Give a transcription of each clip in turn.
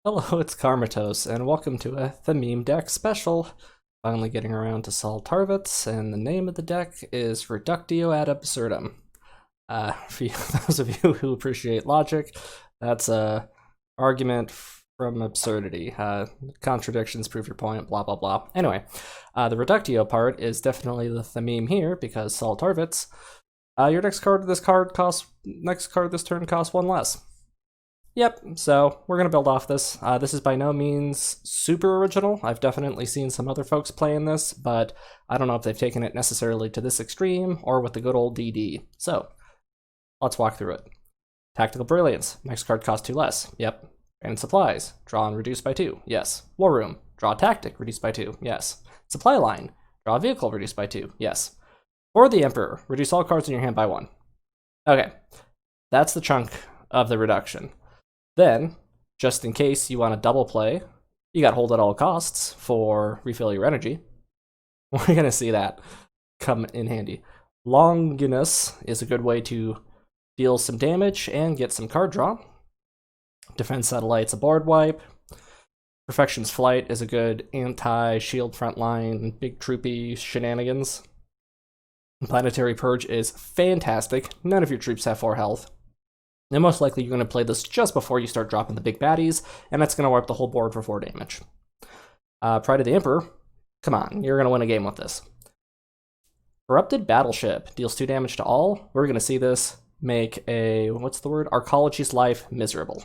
Hello, it's Karmatos, and welcome to a Thememe deck special. Finally getting around to Saul Tarvitz, and the name of the deck is Reductio ad Absurdum. For those of you who appreciate logic, that's a argument from absurdity. Contradictions prove your point, blah blah blah. Anyway, the Reductio part is definitely the Thememe here, because Saul Tarvitz, your next card this turn costs one less. Yep, so we're going to build off this. This is by no means super original. I've definitely seen some other folks playing this, but I don't know if they've taken it necessarily to this extreme or with the good old DD. So, let's walk through it. Tactical Brilliance. Next card costs 2 less. Yep. Random Supplies. Draw and reduce by 2. Yes. War Room. Draw a Tactic. Reduce by 2. Yes. Supply Line. Draw a Vehicle. Reduce by 2. Yes. For the Emperor. Reduce all cards in your hand by 1. Okay. That's the chunk of the reduction. Then, just in case you want to double play, you got Hold at all costs for refill your energy. We're going to see that come in handy. Longinus is a good way to deal some damage and get some card draw. Defense Satellite's a board wipe. Perfection's Flight is a good anti-shield frontline, big troopy shenanigans. Planetary Purge is fantastic. None of your troops have 4 health. And most likely you're going to play this just before you start dropping the big baddies, and that's going to wipe the whole board for 4 damage. Pride of the Emperor, come on, you're going to win a game with this. Corrupted Battleship deals 2 damage to all. We're going to see this make a, what's the word? Arcology's life miserable.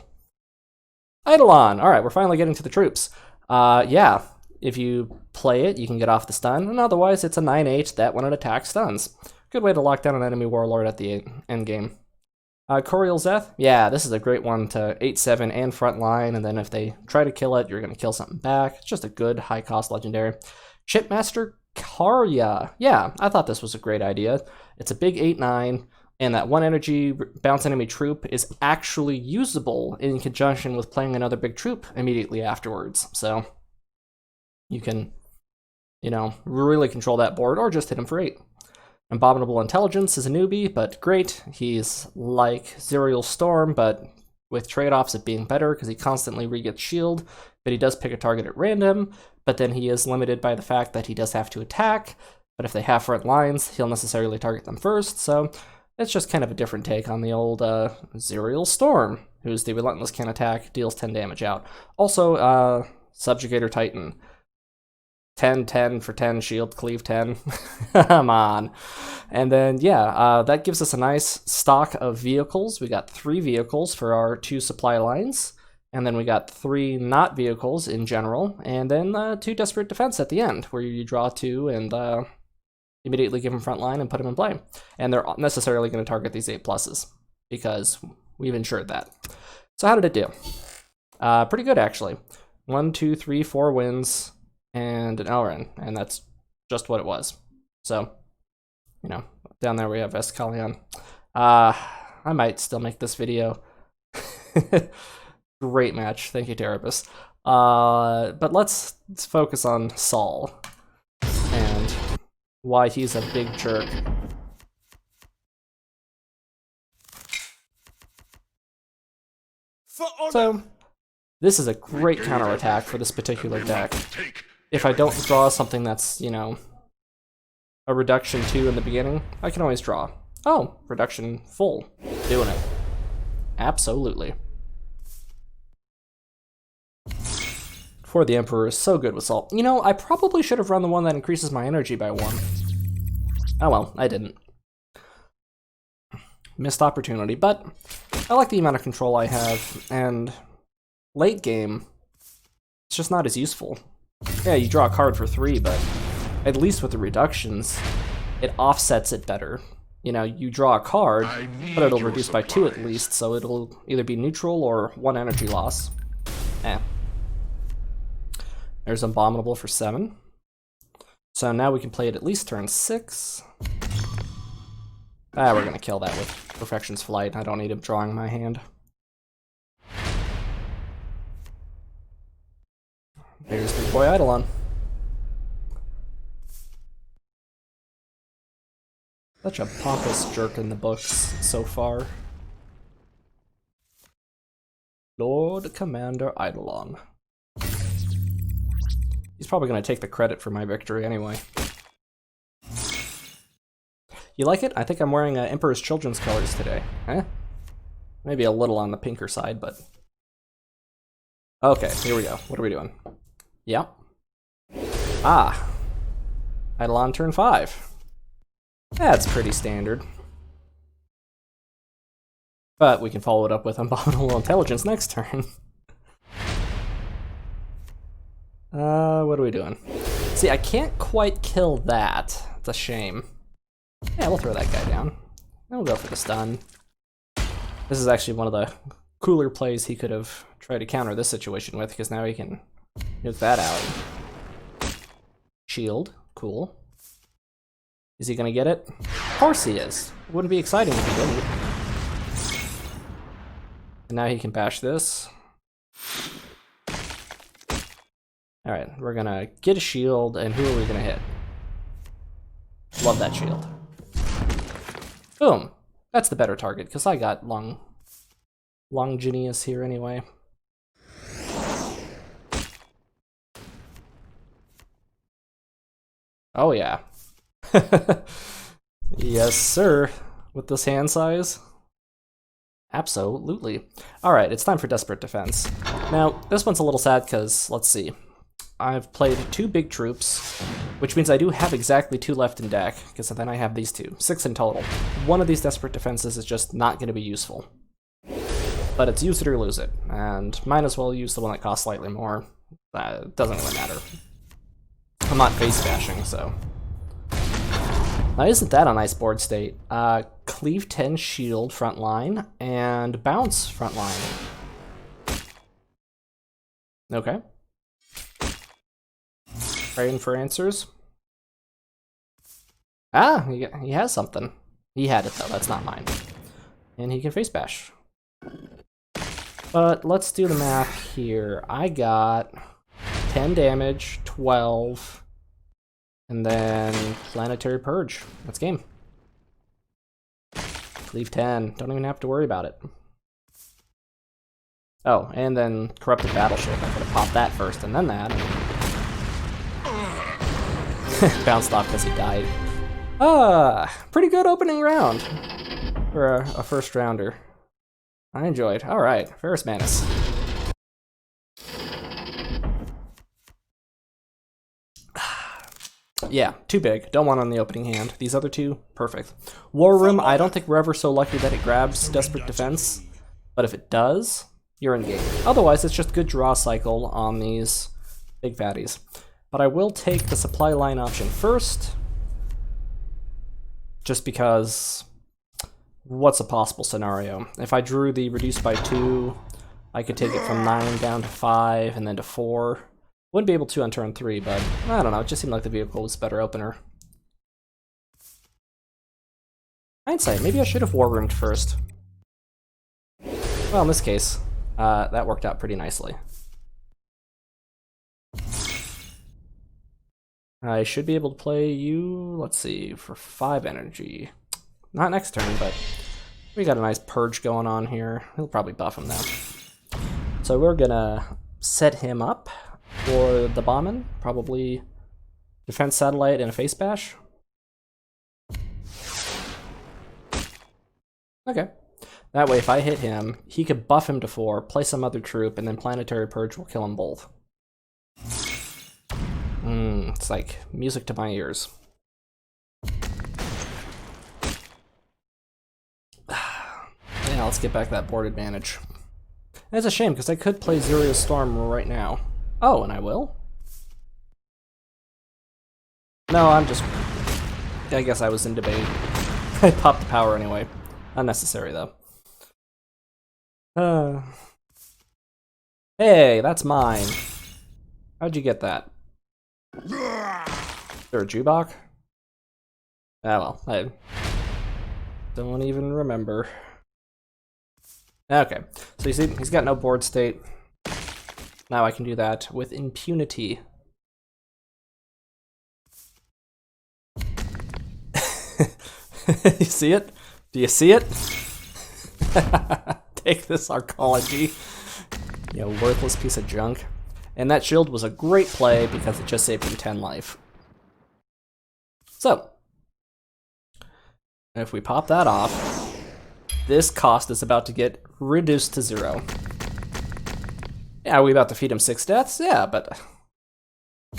Eidolon, alright, we're finally getting to the troops. Yeah, if you play it, you can get off the stun, and otherwise it's a 9-8 that when it attacks stuns. Good way to lock down an enemy warlord at the end game. Coriel Zeth, yeah, this is a great one to 8-7 and frontline, and then if they try to kill it, you're going to kill something back. It's just a good high-cost legendary. Shipmaster Karya, yeah, I thought this was a great idea. It's a big 8-9, and that 1 energy bounce enemy troop is actually usable in conjunction with playing another big troop immediately afterwards. So you can, really control that board, or just hit him for 8. Abominable Intelligence is a newbie, but great. He's like Zerial Storm, but with trade-offs of being better, because he constantly re-gets shield, but he does pick a target at random, but then he is limited by the fact that he does have to attack, but if they have front lines, he'll necessarily target them first, so it's just kind of a different take on the old Zerial Storm, who's the Relentless Can Attack, deals 10 damage out. Also, Subjugator Titan. 10-10 for 10, shield, cleave 10. Come on. And then, yeah, that gives us a nice stock of vehicles. We got 3 vehicles for our 2 supply lines. And then we got 3 not vehicles in general. And then 2 Desperate Defense at the end, where you draw 2 and immediately give them front line and put them in play. And they're necessarily going to target these 8+, because we've ensured that. So how did it do? Pretty good, actually. 1, 2, 3, 4 wins. And an Elren, and that's just what it was. So, down there we have Escalion. I might still make this video. Great match, thank you, Terabus. But let's focus on Saul and why he's a big jerk. So, this is a great counterattack for this particular deck. If I don't draw something that's, a reduction 2 in the beginning, I can always draw. Oh, reduction full. Doing it. Absolutely. For the Emperor is so good with Salt. I probably should have run the one that increases my energy by 1. Oh well, I didn't. Missed opportunity, but I like the amount of control I have, and late game, it's just not as useful. Yeah, you draw a card for 3, but at least with the reductions, it offsets it better. You draw a card, but it'll reduce by 2 at least, so it'll either be neutral or 1 energy loss. There's Abominable for 7. So now we can play it at least turn 6. We're gonna kill that with Perfection's Flight. I don't need him drawing my hand. There's Big Boy Eidolon. Such a pompous jerk in the books so far. Lord Commander Eidolon. He's probably going to take the credit for my victory anyway. You like it? I think I'm wearing Emperor's Children's colors today. Eh? Maybe a little on the pinker side, but... Okay, here we go. What are we doing? Yep. Ah. Eidolon turn 5. That's pretty standard. But we can follow it up with Abominable Intelligence next turn. What are we doing? See, I can't quite kill that. It's a shame. Yeah, we'll throw that guy down. And we'll go for the stun. This is actually one of the cooler plays he could have tried to counter this situation with, because now he can nuke that out. Shield. Cool. Is he gonna get it? Of course he is. It wouldn't be exciting if he didn't. And now he can bash this. Alright, we're gonna get a shield, and who are we gonna hit? Love that shield. Boom! That's the better target, because I got Longinus here anyway. Oh yeah. Yes, sir. With this hand size? Absolutely. Alright, it's time for Desperate Defense. Now, this one's a little sad because, let's see. I've played 2 big troops, which means I do have exactly 2 left in deck, because then I have these 2. 6 in total. One of these Desperate Defenses is just not going to be useful. But it's use it or lose it, and might as well use the one that costs slightly more. It doesn't really matter. I'm not face bashing, so... Now, isn't that a nice board state? Cleave 10 shield front line, and bounce front line. Okay. Praying for answers. Ah, he has something. He had it though, that's not mine. And he can face bash. But let's do the math here. I got 10 damage, 12, and then Planetary Purge. That's game. Leave 10. Don't even have to worry about it. Oh, and then Corrupted Battleship. I could have popped that first and then that. Bounced off because he died. Pretty good opening round for a first rounder. I enjoyed. Alright, Ferrus Manus. Yeah, too big. Don't want on the opening hand. These other 2, perfect. War Room, I don't think we're ever so lucky that it grabs Desperate Defense, but if it does, you're in game. Otherwise, it's just good draw cycle on these big fatties. But I will take the supply line option first, just because what's a possible scenario? If I drew the reduced by 2, I could take it from 9 down to 5 and then to 4. Wouldn't be able to on turn 3, but I don't know, it just seemed like the vehicle was a better opener. Hindsight, maybe I should have war roomed first. Well, in this case, that worked out pretty nicely. I should be able to play you, let's see, for 5 energy. Not next turn, but we got a nice purge going on here. He'll probably buff him though. So we're gonna set him up for the bombing. Probably defense satellite and a face bash. Okay. That way if I hit him, he could buff him to 4, play some other troop, and then Planetary Purge will kill them both. It's like music to my ears. Yeah, let's get back that board advantage. And it's a shame, because I could play Zuria's Storm right now. Oh, and I will? No, I guess I was in debate. I popped the power anyway. Unnecessary, though. Hey, that's mine. How'd you get that? Is there a Jubok? Ah, well, I don't even remember. Okay, so you see, he's got no board state. Now I can do that with impunity. You see it? Do you see it? Take this, arcology. You know, worthless piece of junk. And that shield was a great play because it just saved him 10 life. So, if we pop that off, this cost is about to get reduced to 0. Yeah, are we about to feed him 6 deaths? Yeah, but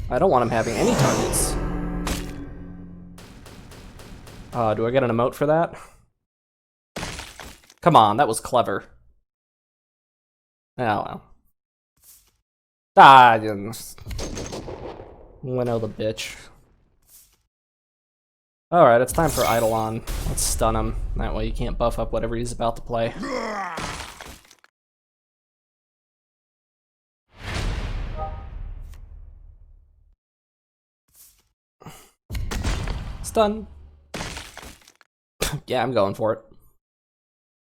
I don't want him having any targets. Do I get an emote for that? Come on, that was clever. Oh well. Ah, I didn't. Winnow the bitch. Alright, it's time for Eidolon. Let's stun him. That way you can't buff up whatever he's about to play. Stun. Yeah, I'm going for it.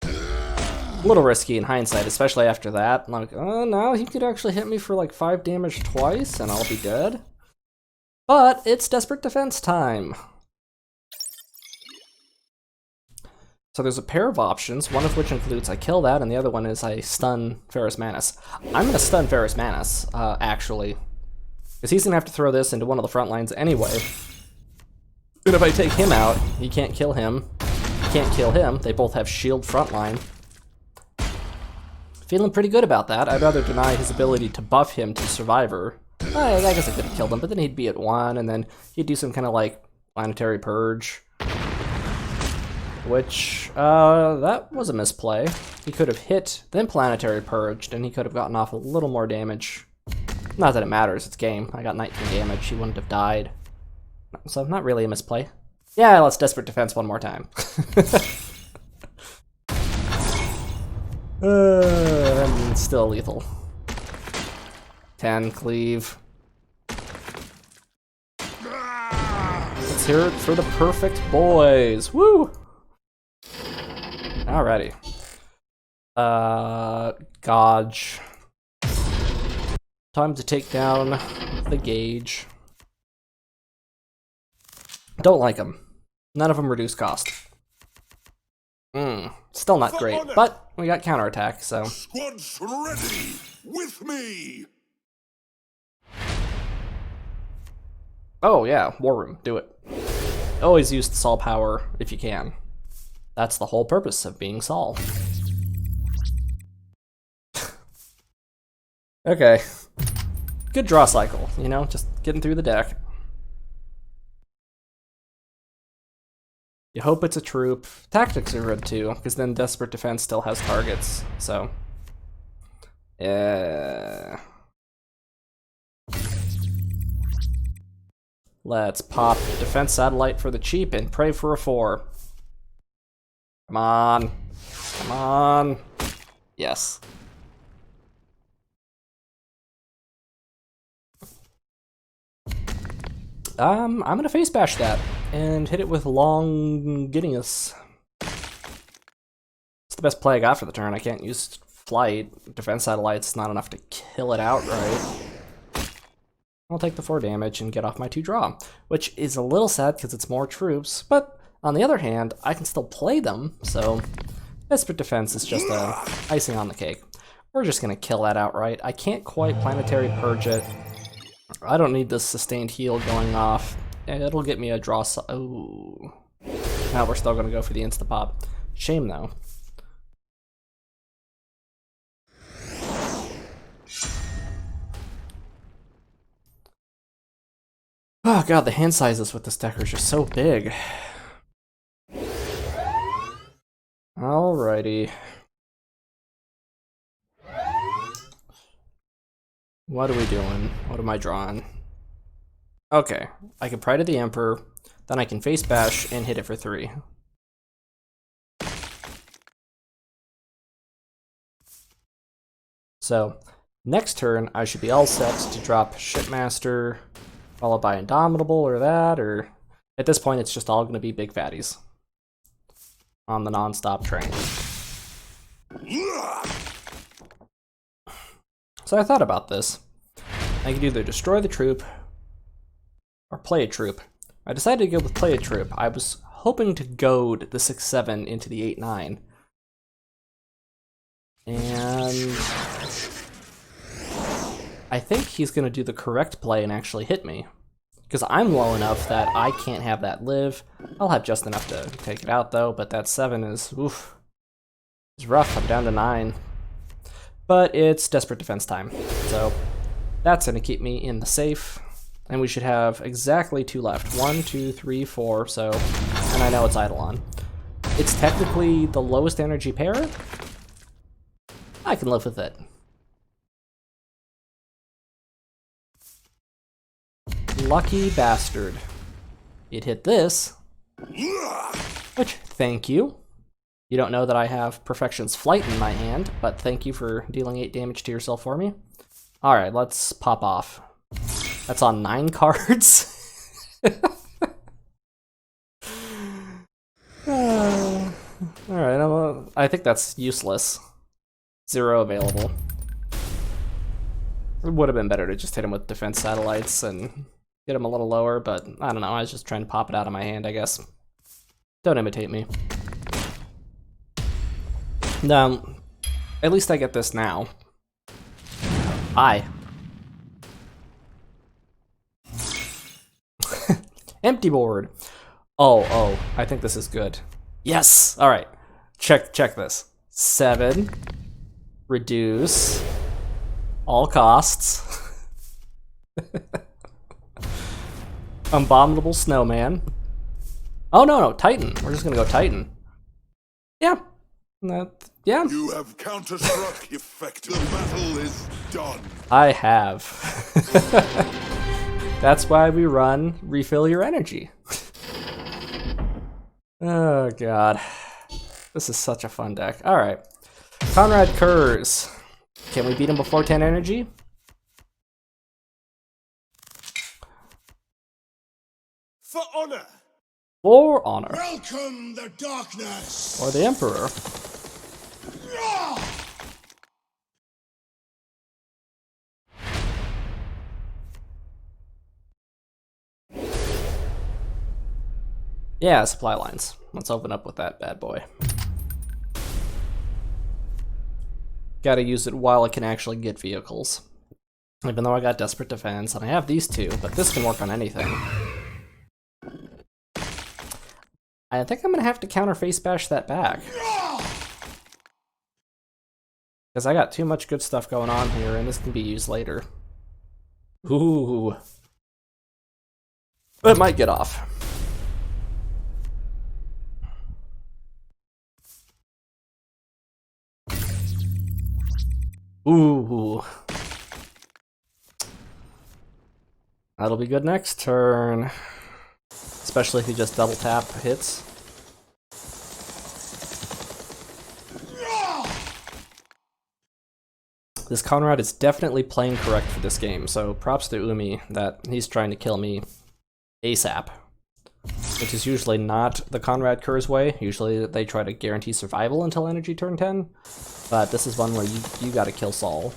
A little risky in hindsight, especially after that. Like, oh no, he could actually hit me for like 5 damage twice and I'll be dead. But it's Desperate Defense time. So there's a pair of options, one of which includes I kill that, and the other one is I stun Ferrus Manus. I'm gonna stun Ferrus Manus, actually. Because he's gonna have to throw this into one of the front lines anyway. And if I take him out, he can't kill him. He can't kill him. They both have shield frontline. Feeling pretty good about that. I'd rather deny his ability to buff him to Survivor. I guess I could have killed him, but then he'd be at 1, and then he'd do some kind of like planetary purge. Which, that was a misplay. He could have hit, then planetary purged, and he could have gotten off a little more damage. Not that it matters, it's game. I got 19 damage, he wouldn't have died. So, not really a misplay. Yeah, let's Desperate Defense one more time. And still lethal. 10, cleave. Let's hear it for the perfect boys. Woo! Alrighty. Gauge. Time to take down the gauge. Don't like them. None of them reduce cost. Still not great, but we got counterattack, so. Squad's ready with me. Oh yeah, War Room, do it. Always use the Saul power if you can. That's the whole purpose of being Saul. Okay. Good draw cycle, you know, just getting through the deck. You hope it's a troop. Tactics are good too, because then Desperate Defense still has targets, so. Yeah. Let's pop Defense Satellite for the cheap and pray for a 4. Come on. Come on. Yes. I'm gonna face bash that and hit it with Long Gideus. It's the best play I got for the turn. I can't use flight. Defense Satellite's not enough to kill it outright. I'll take the 4 damage and get off my 2 draw, which is a little sad because it's more troops, but on the other hand, I can still play them, so Desperate Defense is just icing on the cake. We're just gonna kill that outright. I can't quite Planetary Purge it. I don't need this sustained heal going off. It'll get me a draw. Oh. Now we're still gonna go for the insta-pop. Shame though. Oh god, the hand sizes with this deck are just so big. Alrighty. What are we doing? What am I drawing? Okay, I can Pride of the Emperor, then I can face bash and hit it for 3. So, next turn I should be all set to drop Shipmaster, followed by Indomitable or that, or at this point it's just all going to be big fatties on the non-stop train. So I thought about this. I could either destroy the troop or play a troop. I decided to go with play a troop. I was hoping to goad the 6-7 into the 8-9. And I think he's going to do the correct play and actually hit me. Because I'm low enough that I can't have that live. I'll have just enough to take it out though, but that 7 is, oof. It's rough, I'm down to 9. But it's desperate defense time. So that's going to keep me in the safe. And we should have exactly 2 left. 1, 2, 3, 4, so... And I know it's Eidolon. It's technically the lowest energy pair. I can live with it. Lucky bastard. It hit this. Which, thank you. You don't know that I have Perfection's Flight in my hand, but thank you for dealing 8 damage to yourself for me. Alright, let's pop off. That's on 9 cards. Alright, I think that's useless. 0 available. It would have been better to just hit him with defense satellites and get him a little lower, but I don't know, I was just trying to pop it out of my hand, I guess. Don't imitate me. No, at least I get this now. Empty board. Oh, I think this is good. Yes! Alright. Check this. 7. Reduce. All costs. Abominable Snowman. Oh, no, Titan. We're just gonna go Titan. Yeah. Yeah. You have counter-struck effect. The battle is done. I have. That's why we run Refill Your Energy. Oh, God. This is such a fun deck. Alright. Conrad Kurz. Can we beat him before 10 energy? For honor. For honor. Welcome the darkness. Or the Emperor. Yeah, supply lines. Let's open up with that bad boy. Gotta use it while I can actually get vehicles. Even though I got Desperate Defense, and I have these 2, but this can work on anything. I think I'm gonna have to counter face bash that back. Because I got too much good stuff going on here, and this can be used later. Ooh. But it might get off. Ooh. That'll be good next turn. Especially if he just double tap hits. This Conrad is definitely playing correct for this game, so props to Umi that he's trying to kill me ASAP. Which is usually not the Conrad Kurz way. Usually they try to guarantee survival until energy turn 10. But this is one where you gotta kill Saul.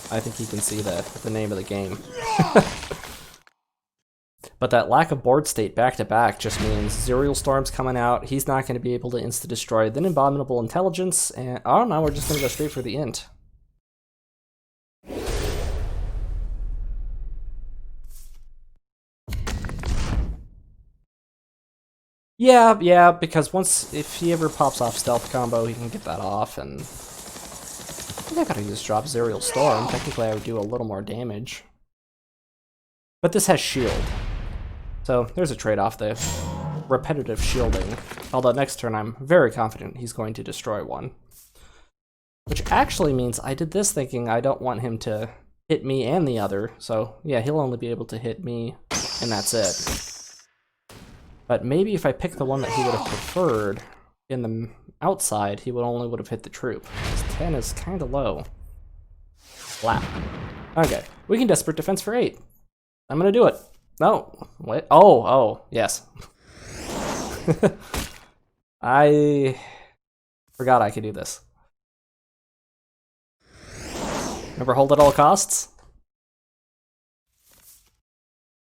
I think you can see the name of the game. But that lack of board state back-to-back just means Zerial Storm's coming out, he's not going to be able to insta-destroy, then Abominable Intelligence, and I don't know, we're just going to go straight for the int. Yeah, because if he ever pops off stealth combo, he can get that off, and I think I gotta just drop Zerial Storm. Technically I would do a little more damage. But this has shield. So there's a trade-off there. Repetitive shielding. Although next turn I'm very confident he's going to destroy one. Which actually means I did this thinking I don't want him to hit me and the other. So yeah, he'll only be able to hit me, and that's it. But maybe if I pick the one that he would have preferred in the outside, he would have hit the troop. His 10 is kind of low. Flap. Okay, we can Desperate Defense for 8. I'm gonna do it. No, wait. Oh, yes. I forgot I could do this. Remember, hold at all costs?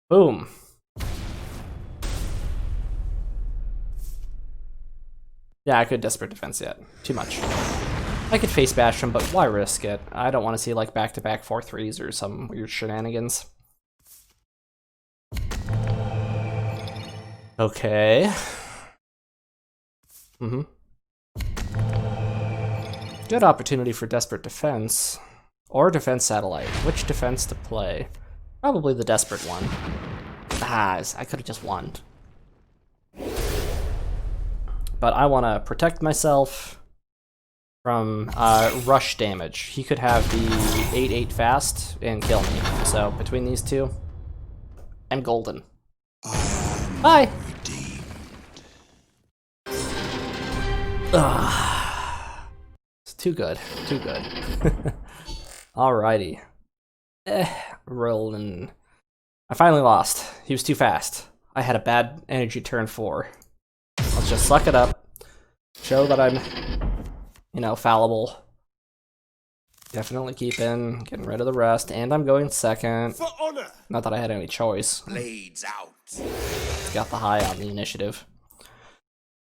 Boom. Yeah, I could Desperate Defense yet. Too much. I could face bash him, but why risk it? I don't want to see like back-to-back 4-3s or some weird shenanigans. Okay. Good opportunity for desperate defense. Or defense satellite. Which defense to play? Probably the desperate one. Ah, I could have just won. But I want to protect myself from rush damage. He could have the 8-8 fast and kill me. So between these two, I'm golden. Bye! It's too good. Too good. Alrighty. Rolling. I finally lost. He was too fast. I had a bad energy turn 4. Let's just suck it up. Show that I'm, you know, fallible. Definitely keeping, getting rid of the rest, and I'm going second. For honor. Not that I had any choice. Blades out. Got the high on the initiative.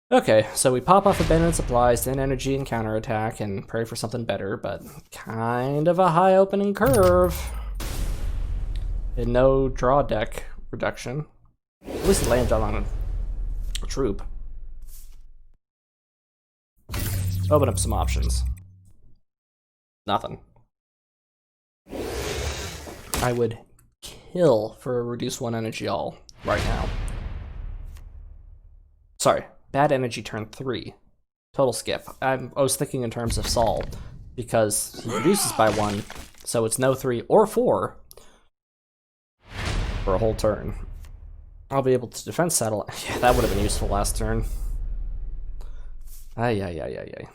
Okay, so we pop off abandoned supplies, then energy and counterattack, and pray for something better, but kind of a high opening curve. And no draw deck reduction. At least it lands on a troop. Open up some options. Nothing. I would kill for a reduce 1 energy all right now. Sorry, bad energy turn 3. Total skip. I was thinking in terms of Saul, because he reduces by 1, so it's no 3 or 4 for a whole turn. I'll be able to defense satellite. Yeah, that would have been useful last turn. Ay.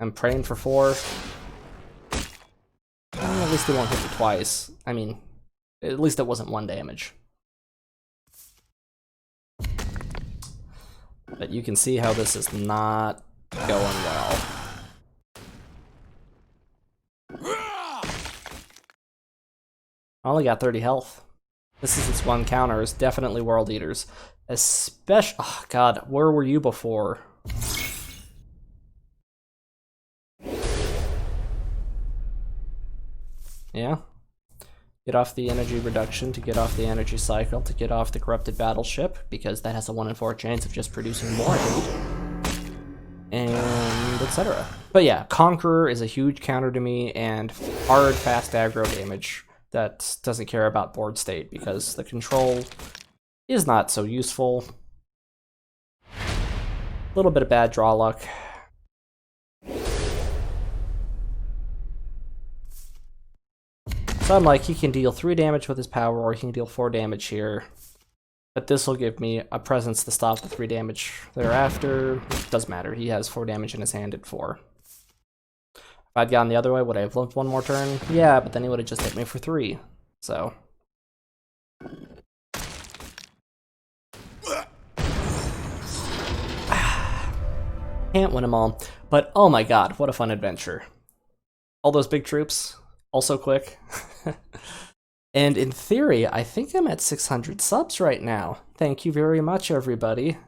I'm praying for 4. At least it won't hit me twice. I mean, at least it wasn't 1 damage. But you can see how this is not going well. I only got 30 health. This is its 1 counter. Is definitely World Eaters. Especially, oh god, where were you before? Yeah. Get off the energy reduction to get off the energy cycle to get off the corrupted battleship, because that has a 1 in 4 chance of just producing more hate. And etc. But yeah, Conqueror is a huge counter to me, and hard, fast aggro damage that doesn't care about board state, because the control is not so useful. A little bit of bad draw luck. So I'm like, he can deal 3 damage with his power, or he can deal 4 damage here. But this will give me a presence to stop the 3 damage thereafter. It doesn't matter, he has 4 damage in his hand at 4. If I'd gone the other way, would I have lived 1 more turn? Yeah, but then he would have just hit me for 3. So. Can't win them all. But oh my god, what a fun adventure. All those big troops, also quick. And in theory, I think I'm at 600 subs right now. Thank you very much, everybody.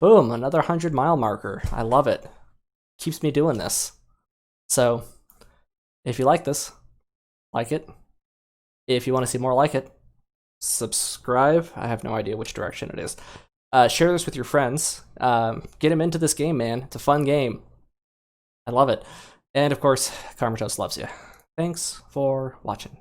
Boom, another 100-mile marker. I love it. Keeps me doing this. So, if you like this, like it. If you want to see more like it, subscribe. I have no idea which direction it is. Share this with your friends. Get them into this game, man. It's a fun game. I love it. And of course, Karmatos loves you. Thanks for watching.